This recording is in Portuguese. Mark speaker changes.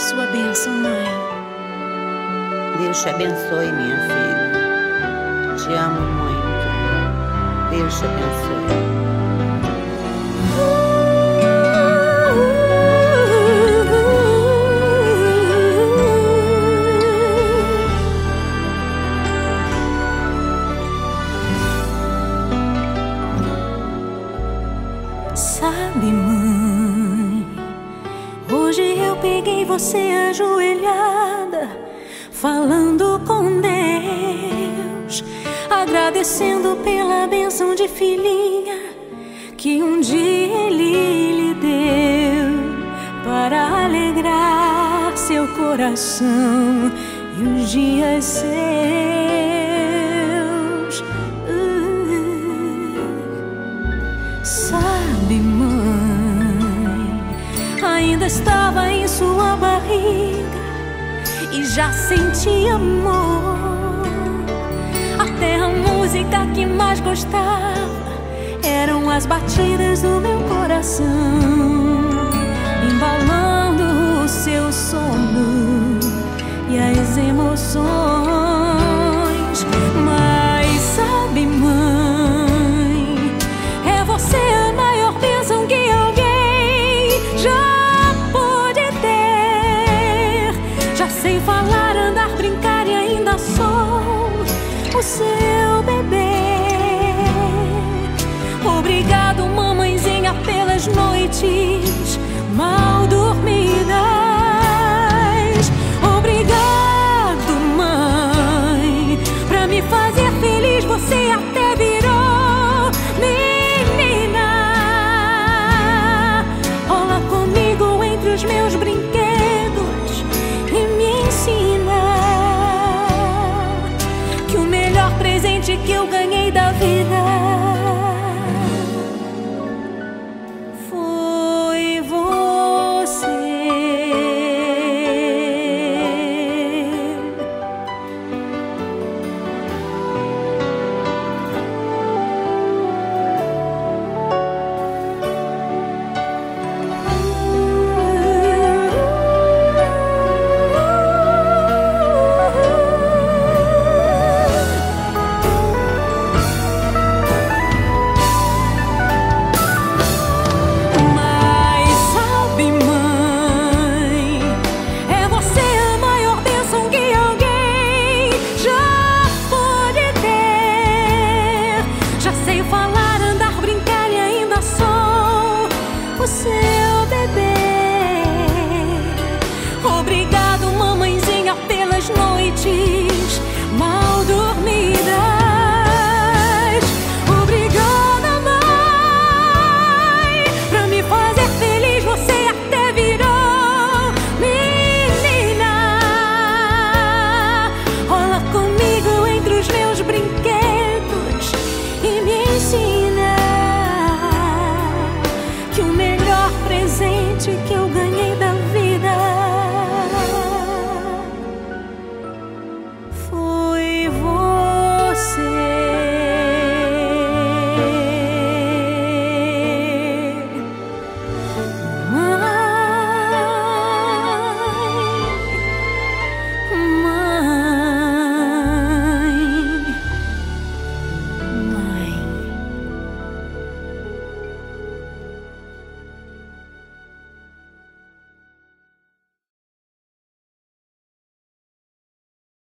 Speaker 1: sua bênção, mãe.
Speaker 2: Deus te abençoe, minha filha. Te amo muito. Deus te abençoe.
Speaker 1: Sabe, mãe, hoje eu peguei você ajoelhada, falando com Deus, agradecendo pela bênção de filhinha que um dia Ele lhe deu, para alegrar seu coração e os dias seus. Sabe, mãe, ainda estava em sua barriga e já sentia amor. Até a música que mais gostava eram as batidas do meu coração, embalando o seu sono e as emoções. Mas sabe, mãe, é você a maior bênção que alguém já pôde ter. Já sei falar, andar, brincar e ainda sou o seu bebê. Obrigado, mamãezinha, pelas noites mal dormidas. Obrigado, mãe, pra me fazer feliz. Você até virou menina. Rola comigo entre os meus brinquedos e me ensina que o melhor presente que eu ganhei da vida foi você. Você